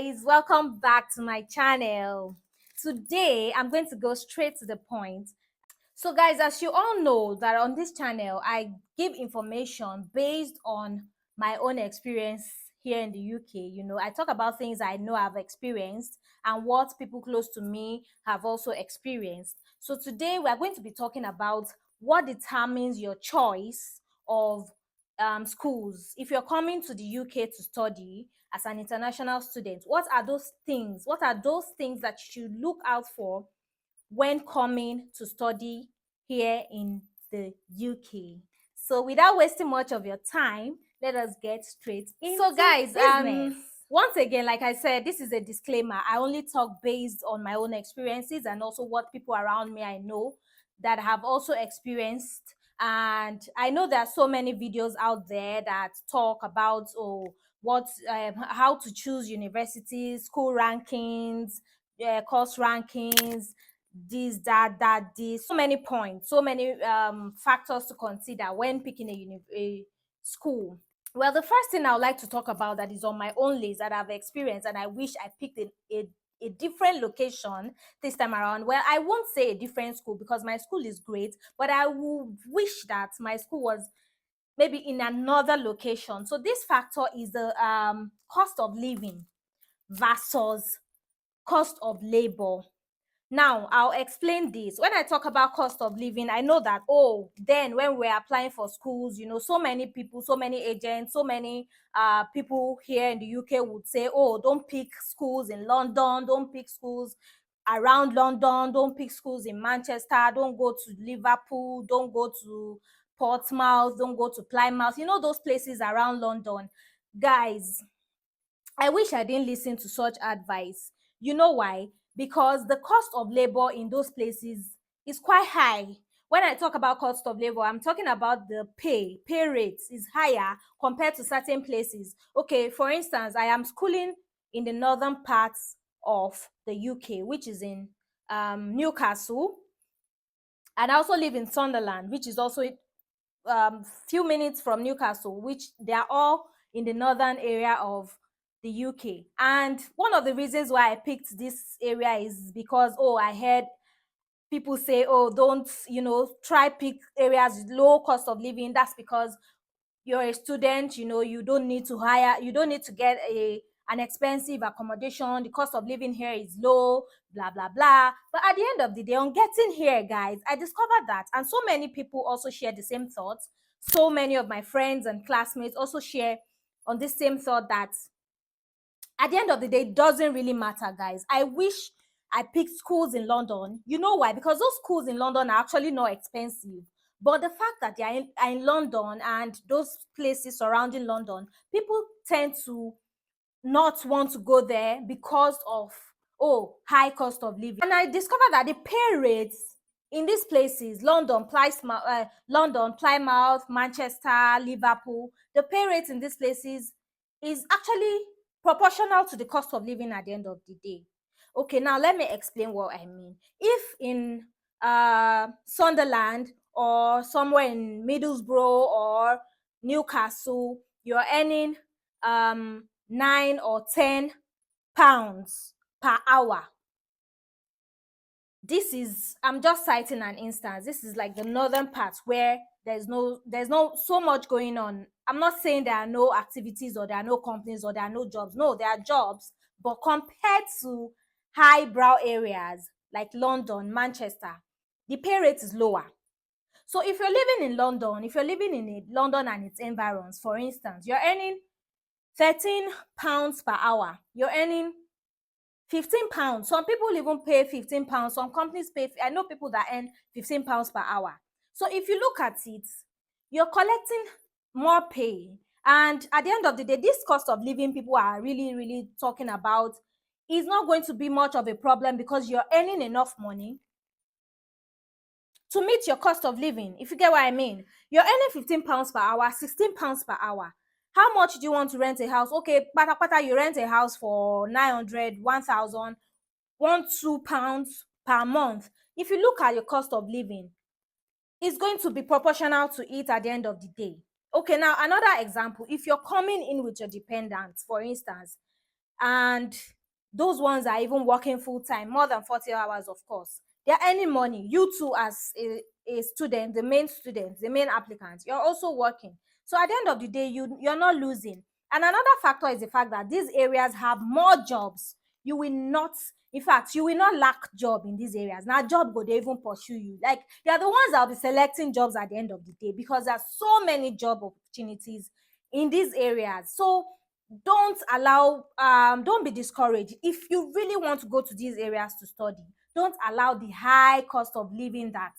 guys, welcome back to my channel. Today I'm going to go straight to the point. So guys, as you all know that on this channel I give information based on my own experience here in the UK. I talk about things I know I've experienced and what people close to me have also experienced. So today we are going to be talking about what determines your choice of schools. If you're coming to the UK to study as an international student, what are those things? What are those things that you should look out for when coming to study here in the UK? So without wasting much of your time, let us get straight into So guys, business. Once again, like I said, this is a disclaimer. I only talk based on my own experiences and also what people around me I know that have also experienced. And I know there are so many videos out there that talk about how to choose universities, school rankings, course rankings, this, so many points, so many factors to consider when picking a school. Well, the first thing I would like to talk about that is on my own list that I've experienced, and I wish I picked a different location this time around. Well, I won't say a different school because my school is great, but I would wish that my school was maybe in another location. So this factor is the cost of living versus cost of labor. Now, I'll explain this. When I talk about cost of living, I know that, then when we're applying for schools, so many people, so many agents, so many people here in the UK would say, don't pick schools in London, don't pick schools around London, don't pick schools in Manchester, don't go to Liverpool, don't go to Portsmouth, don't go to Plymouth, those places around London. Guys, I wish I didn't listen to such advice. You know why? Because the cost of labor in those places is quite high. When I talk about cost of labor, I'm talking about the pay rates is higher compared to certain places. Okay, for instance, I am schooling in the northern parts of the UK, which is in Newcastle, and I also live in Sunderland, which is also few minutes from Newcastle, which they are all in the northern area of the UK. And one of the reasons why I picked this area is because I heard people say, don't try pick areas with low cost of living. That's because you're a student, you don't need to get an expensive accommodation. The cost of living here is low, blah blah blah. But at the end of the day, on getting here, guys, I discovered that, and so many people also share the same thoughts. So many of my friends and classmates also share on this same thought, that at the end of the day, it doesn't really matter, guys. I wish I picked schools in London. You know why? Because those schools in London are actually not expensive. But the fact that they are in London and those places surrounding London, people tend to not want to go there because of high cost of living. And I discovered that the pay rates in these places, London, Plymouth, Manchester, Liverpool, the pay rates in these places is actually proportional to the cost of living at the end of the day. Okay, now let me explain what I mean. If in Sunderland or somewhere in Middlesbrough or Newcastle, you're earning 9 or 10 pounds per hour. I'm just citing an instance. This is like the northern part where there's no so much going on. I'm not saying there are no activities or there are no companies or there are no jobs. No, there are jobs, but compared to highbrow areas like London, Manchester, the pay rate is lower. So if you're living in London and its environs, for instance, you're earning 13 pounds per hour. You're earning 15 pounds. Some people even pay 15 pounds. Some companies pay. I know people that earn 15 pounds per hour. So if you look at it, you're collecting more pay. And at the end of the day, this cost of living people are really, really talking about is not going to be much of a problem because you're earning enough money to meet your cost of living, if you get what I mean. You're earning 15 pounds per hour, 16 pounds per hour. How much do you want to rent a house? Okay, pata you rent a house for 900, 1,000, 2 pounds per month. If you look at your cost of living, it's going to be proportional to it at the end of the day. Okay, now another example, if you're coming in with your dependents, for instance, and those ones are even working full time, more than 40 hours, of course. They're earning money. You too, as a student, the main applicant, you're also working. So at the end of the day, you're not losing. And another factor is the fact that these areas have more jobs. You will not, in fact, you will not lack job in these areas. Now, job go, they even pursue you. Like, they are the ones that will be selecting jobs at the end of the day, because there's so many job opportunities in these areas. So don't be discouraged. If you really want to go to these areas to study, don't allow the high cost of living that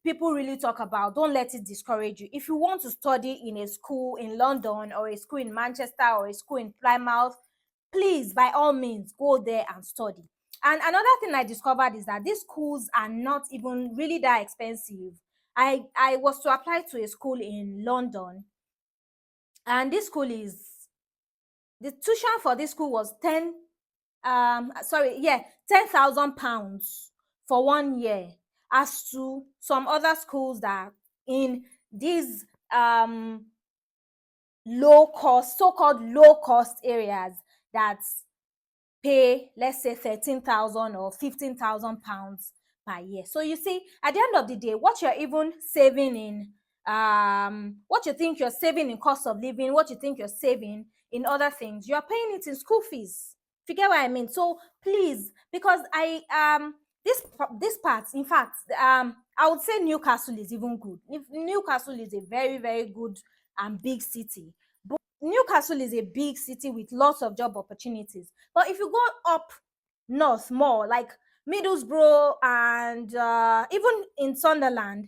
people really talk about, don't let it discourage you. If you want to study in a school in London, or a school in Manchester, or a school in Plymouth, please, by all means, go there and study. And another thing I discovered is that these schools are not even really that expensive. I was to apply to a school in London, and this school is the tuition for this school was 10,000 pounds for 1 year, as to some other schools that in these low cost, so-called low cost areas, that pay, let's say, 13,000 or 15,000 pounds per year. So you see, at the end of the day, what you're even saving in what you think you're saving in cost of living, what you think you're saving in other things, you're paying it in school fees. If you get what I mean. So please, because this part, in fact, I would say Newcastle is even good. If Newcastle is a very, very good and big city. Newcastle is a big city with lots of job opportunities. But if you go up north more, like Middlesbrough and even in Sunderland,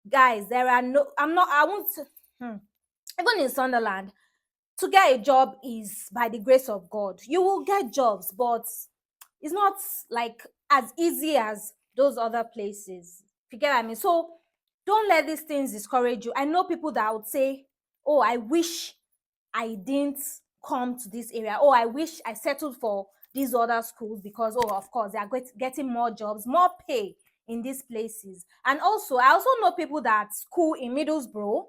guys, there are no, I'm not, I won't, even in Sunderland, to get a job is by the grace of God. You will get jobs, but it's not like as easy as those other places. If you get what I mean. So don't let these things discourage you. I know people that would say, oh, I wish I didn't come to this area. Oh, I wish I settled for these other schools, because, oh, of course, they are getting more jobs, more pay in these places. And also, I also know people that school in Middlesbrough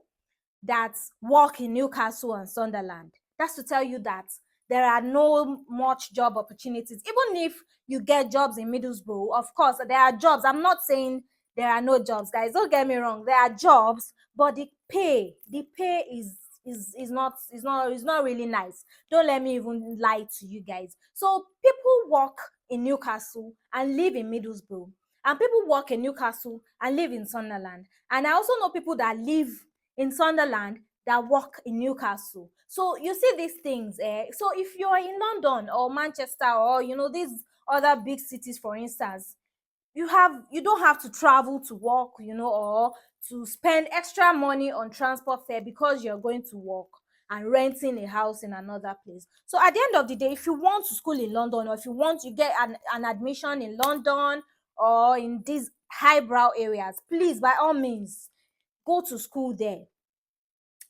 that work in Newcastle and Sunderland. That's to tell you that there are no much job opportunities. Even if you get jobs in Middlesbrough, of course, there are jobs. I'm not saying there are no jobs, guys. Don't get me wrong. There are jobs, but the pay is not really nice. Don't let me even lie to you guys. So people work in Newcastle and live in Middlesbrough, and people work in Newcastle and live in Sunderland. And I also know people that live in Sunderland that work in Newcastle. So you see these things. So if you're in London or Manchester, or these other big cities, for instance, you don't have to travel to work, or to spend extra money on transport fare because you're going to work and renting a house in another place. So at the end of the day, if you want to school in London, or if you want to get an admission in London or in these highbrow areas, please, by all means, go to school there.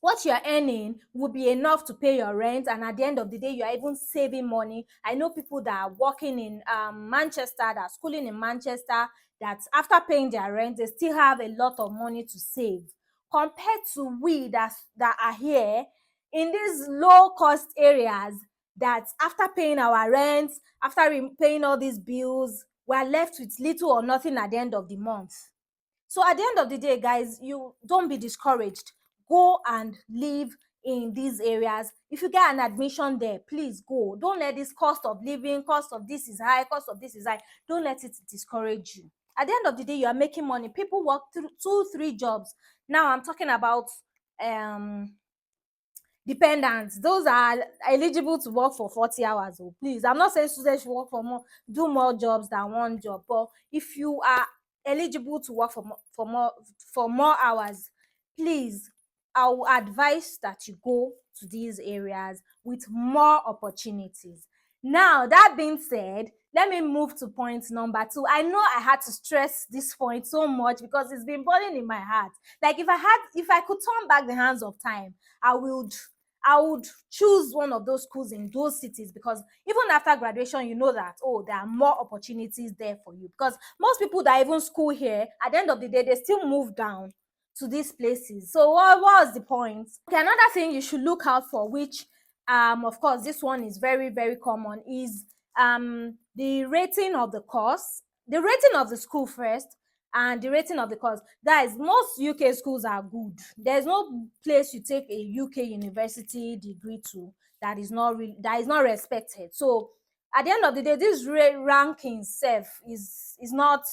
What you're earning will be enough to pay your rent, and at the end of the day, you are even saving money. I know people that are working in Manchester, that are schooling in Manchester, that after paying their rent, they still have a lot of money to save, compared to we that are here in these low cost areas, that after paying our rent, after paying all these bills, we're left with little or nothing at the end of the month. So at the end of the day, guys, you don't be discouraged. Go and live in these areas. If you get an admission there, please go. Don't let this cost of living, cost of this is high, cost of this is high. Don't let it discourage you. At the end of the day, you are making money. People work through 2-3 jobs. Now I'm talking about dependents. Those are eligible to work for 40 hours. Oh, please, I'm not saying students should work do more jobs than one job, but if you are eligible to work for more hours, please, I will advise that you go to these areas with more opportunities. Now, that being said, let me move to point number 2. I know I had to stress this point so much because it's been burning in my heart. Like, if I could turn back the hands of time, I would choose one of those schools in those cities, because even after graduation, you know that, oh, there are more opportunities there for you. Because most people that even school here, at the end of the day, they still move down to these places. So what was the point? Okay, another thing you should look out for, which of course this one is very, very common, is the rating of the course, the rating of the school first, and the rating of the course. Guys, most UK schools are good. There's no place you take a UK university degree to that is not that is not respected. So at the end of the day, this ranking self is not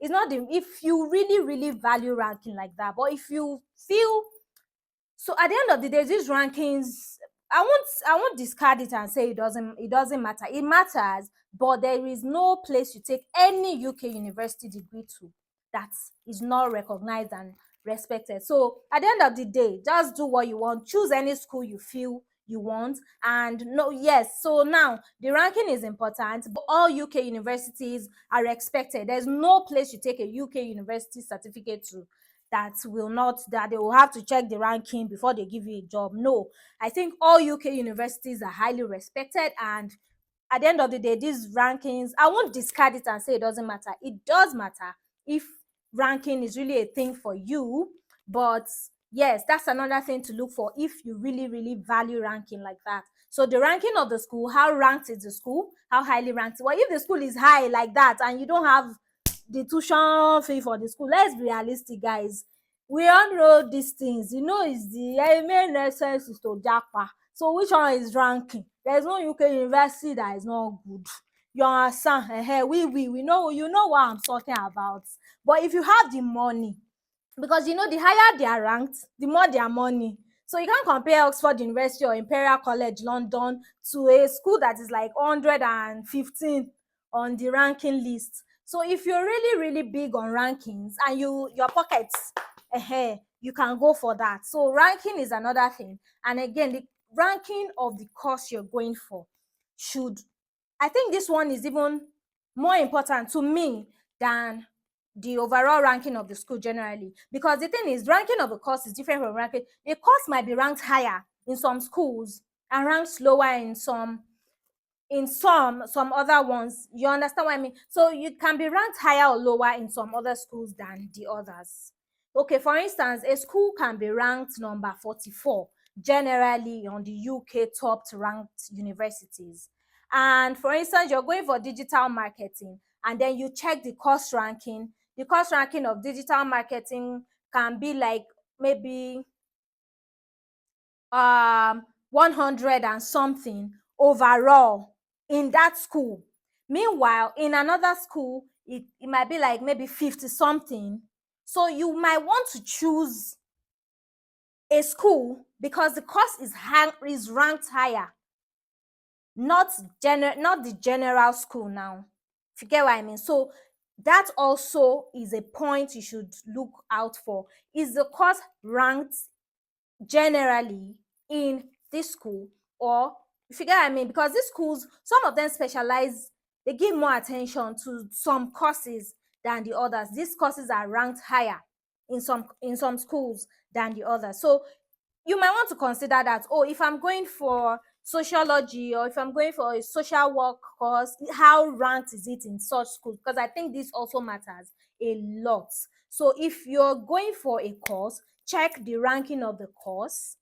the, if you really value ranking like that. But if you feel, so at the end of the day, these rankings, I won't discard it and say it doesn't matter. It matters, but there is no place you take any UK university degree to that is not recognized and respected. So at the end of the day, just do what you want. Choose any school you feel you want. And no, yes, so now the ranking is important, but all UK universities are expected. There's no place you take a UK university certificate to that will not, that they will have to check the ranking before they give you a job. No, I think all UK universities are highly respected, and at the end of the day, these rankings, I won't discard it and say it doesn't matter. It does matter if ranking is really a thing for you. But yes, that's another thing to look for if you really value ranking like that. So the ranking of the school, how ranked is the school, how highly ranked. Well, if the school is high like that and you don't have the tuition fee for the school, let's be realistic, guys. We all know these things. You know, it's the main essence is to japa. So which one is ranking? There's no UK university that is not good. You understand? We know, you know what I'm talking about. But if you have the money, because you know, the higher they are ranked, the more their money. So you can't compare Oxford University or Imperial College London to a school that is like 115 on the ranking list. So if you're really big on rankings and your pockets, you can go for that. So ranking is another thing. And again, the ranking of the course you're going for should, I think this one is even more important to me than the overall ranking of the school generally. Because the thing is, ranking of a course is different from ranking. A course might be ranked higher in some schools and ranked lower in some other ones. You understand what I mean? So you can be ranked higher or lower in some other schools than the others. Okay, for instance, a school can be ranked number 44 generally on the UK top ranked universities. And for instance, you're going for digital marketing and then you check the course ranking. The course ranking of digital marketing can be like maybe 100 and something overall in that school. Meanwhile, in another school, it might be like maybe 50 something. So you might want to choose a school because the course is ranked higher, not the general school now. If you get what I mean. So that also is a point you should look out for. Is the course ranked generally in this school, or you figure what I mean? Because these schools, some of them specialize, they give more attention to some courses than the others. These courses are ranked higher in some schools than the others. So you might want to consider that, oh, if I'm going for sociology or if I'm going for a social work course, how ranked is it in such schools? Because I think this also matters a lot. So if you're going for a course, check the ranking of the course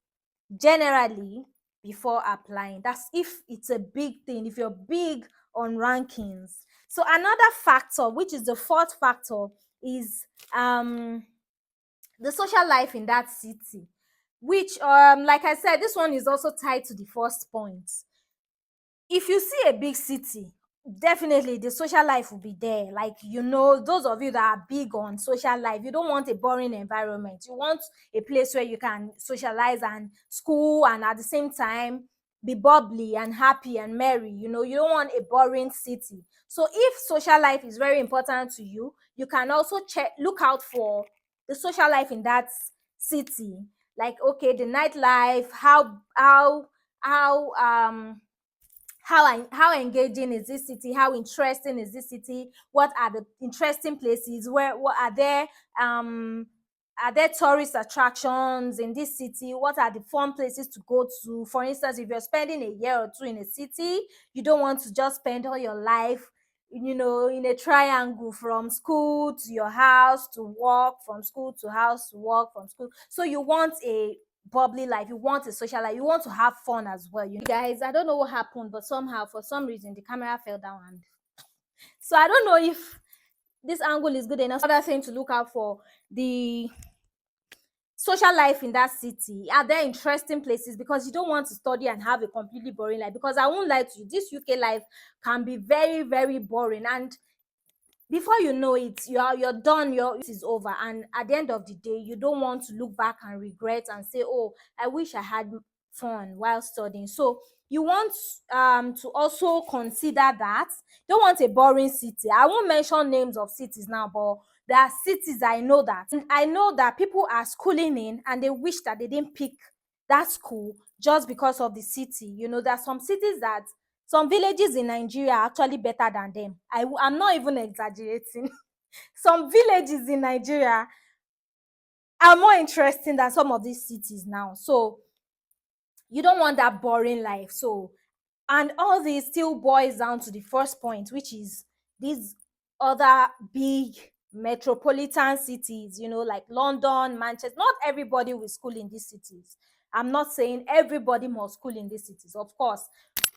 generally before applying. That's if it's a big thing, if you're big on rankings. So another factor, which is the fourth factor, is the social life in that city, which like I said, this one is also tied to the first point. If you see a big city, definitely the social life will be there. Like, you know, those of you that are big on social life, you don't want a boring environment. You want a place where you can socialize and school and at the same time be bubbly and happy and merry. You know, you don't want a boring city. So if social life is very important to you, you can also look out for the social life in that city. Like, okay, the nightlife, how engaging is this city, how interesting is this city, what are the interesting places, what are there tourist attractions in this city, what are the fun places to go to. For instance, if you're spending a year or two in a city, you don't want to just spend all your life, you know, in a triangle from school to your house to work, from school to house to work, from school. So you want bubbly life, you want a social life, you want to have fun as well. You know, guys, I don't know what happened, but somehow, for some reason, the camera fell down, and so I don't know if this angle is good enough. Other thing to look out for, the social life in that city. Are there interesting places? Because you don't want to study and have a completely boring life. Because I won't lie to you, this UK life can be very, very boring. And before you know it, you're done, your it is over. And at the end of the day, you don't want to look back and regret and say, oh, I wish I had fun while studying. So you want to also consider that. You don't want a boring city. I won't mention names of cities now, but there are cities I know that, and I know that people are schooling in and they wish that they didn't pick that school just because of the city. You know, there are some cities that, some villages in Nigeria are actually better than them. I'm not even exaggerating. Some villages in Nigeria are more interesting than some of these cities now. So you don't want that boring life. So, and all this still boils down to the first point, which is these other big metropolitan cities, you know, like London, Manchester. Not everybody will school in these cities. I'm not saying everybody must school in these cities, of course.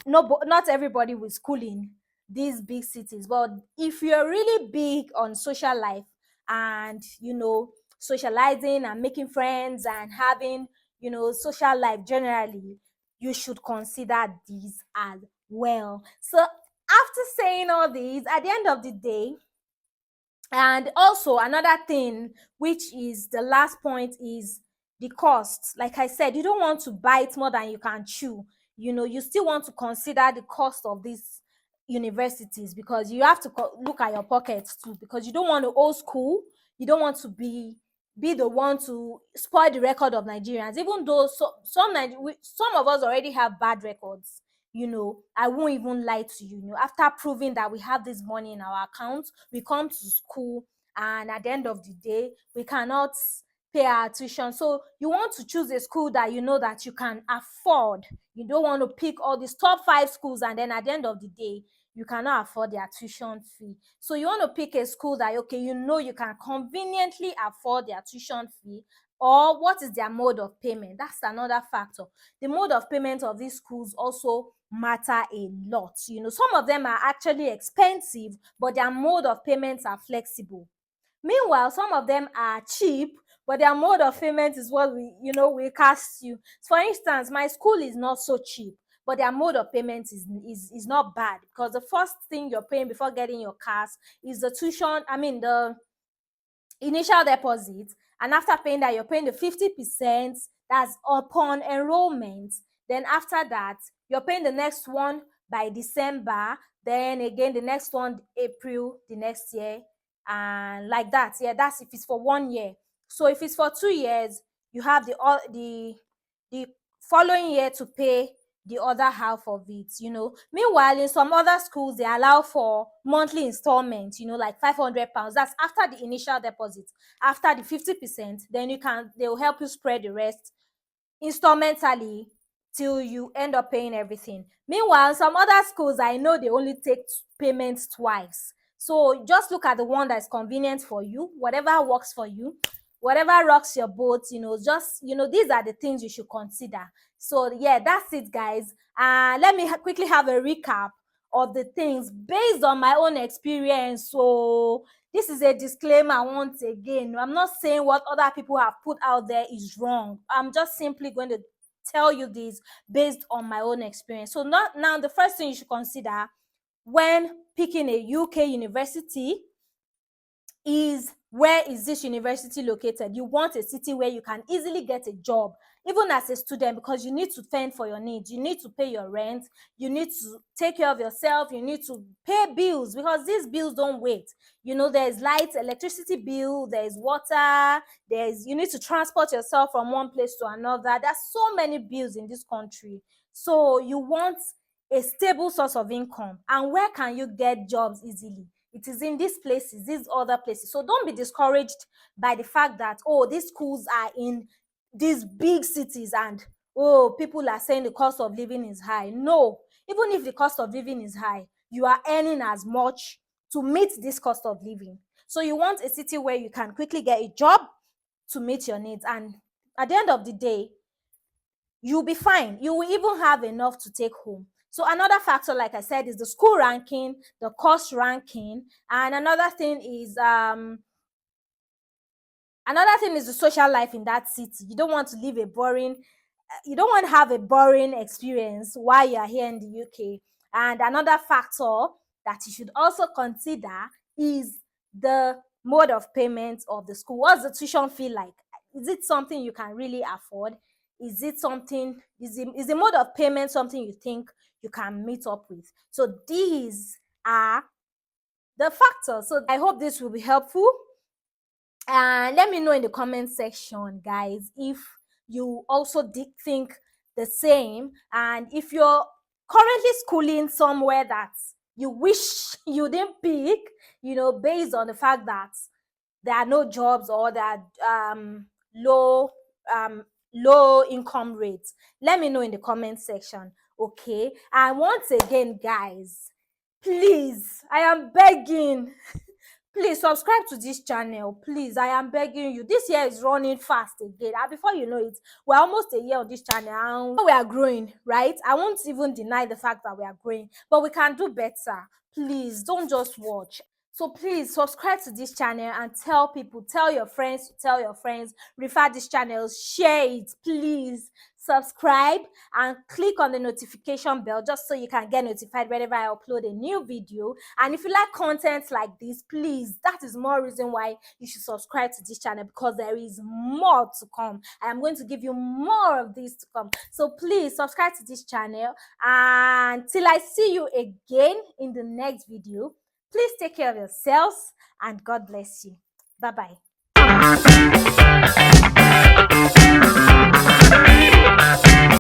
No, not everybody will school in these big cities, but if you're really big on social life and, you know, socializing and making friends and having, you know, social life generally, you should consider these as well. So after saying all these, at the end of the day, and also another thing, which is the last point, is the cost. Like I said, you don't want to bite more than you can chew. You know, you still want to consider the cost of these universities, because you have to look at your pockets too, because you don't want to old school. You don't want to be the one to spoil the record of Nigerians, even though some of us already have bad records. You know, I won't even lie to you. You know, after proving that we have this money in our account, we come to school, and at the end of the day, we cannot pay our tuition. So you want to choose a school that you know that you can afford. You don't want to pick all these top 5 schools, and then at the end of the day, you cannot afford their tuition fee. So you want to pick a school that, okay, you know you can conveniently afford their tuition fee, or what is their mode of payment. That's another factor. The mode of payment of these schools also matter a lot. You know, some of them are actually expensive, but their mode of payments are flexible. Meanwhile, some of them are cheap, but their mode of payment is what we cast you. For instance, my school is not so cheap, but their mode of payment is not bad, because the first thing you're paying before getting your cars is the tuition, the initial deposit, and after paying that, you're paying the 50%. That's upon enrollment. Then after that, you're paying the next one by December, then again the next one April the next year, and like that. Yeah, that's if it's for 1 year. So if it's for 2 years, you have the following year to pay the other half of it. Meanwhile, in some other schools, they allow for monthly installments, like £500. That's after the initial deposit. After the 50%, then they will help you spread the rest installmentally till you end up paying everything. Meanwhile, some other schools, I know they only take payments twice. So just look at the one that's convenient for you, whatever works for you, whatever rocks your boat. These are the things you should consider. So yeah, that's it, guys. Let me quickly have a recap of the things based on my own experience. So this is a disclaimer once again. I'm not saying what other people have put out there is wrong. I'm just simply going to tell you this based on my own experience. So now the first thing you should consider when picking a UK university is, where is this university located? You want a city where you can easily get a job, even as a student, because you need to fend for your needs. You need to pay your rent. You need to take care of yourself. You need to pay bills, because these bills don't wait. There's light, electricity bill, there's water, you need to transport yourself from one place to another. There's so many bills in this country. So you want a stable source of income. And where can you get jobs easily? It is in these places, these other places. So don't be discouraged by the fact that, these schools are in these big cities and, people are saying the cost of living is high. No, even if the cost of living is high, you are earning as much to meet this cost of living. So you want a city where you can quickly get a job to meet your needs. And at the end of the day, you'll be fine. You will even have enough to take home. So another factor, like I said, is the school ranking, the course ranking, and another thing is the social life in that city. You don't want to live a boring, you don't want to have a boring experience while you're here in the UK. And another factor that you should also consider is the mode of payment of the school. What's the tuition fee like? Is it something you can really afford? Is the mode of payment something you think you can meet up with? So these are the factors. So I hope this will be helpful. And let me know in the comment section, guys, if you also did think the same, and if you're currently schooling somewhere that you wish you didn't pick, based on the fact that there are no jobs, or there are low low income rates. Let me know in the comment section. Okay, and once again, guys, please, I am begging, please subscribe to this channel. Please, I am begging you. This year is running fast again, and before you know it, we're almost a year on this channel, and we are growing, right? I won't even deny the fact that we are growing, but we can do better. Please don't just watch. So please subscribe to this channel and tell people, tell your friends to tell your friends, refer this channel, share it. Please subscribe and click on the notification bell just so you can get notified whenever I upload a new video. And if you like content like this, please, that is more reason why you should subscribe to this channel, because there is more to come. I am going to give you more of this to come. So please subscribe to this channel, and till I see you again in the next video, please take care of yourselves, and God bless you. Bye-bye.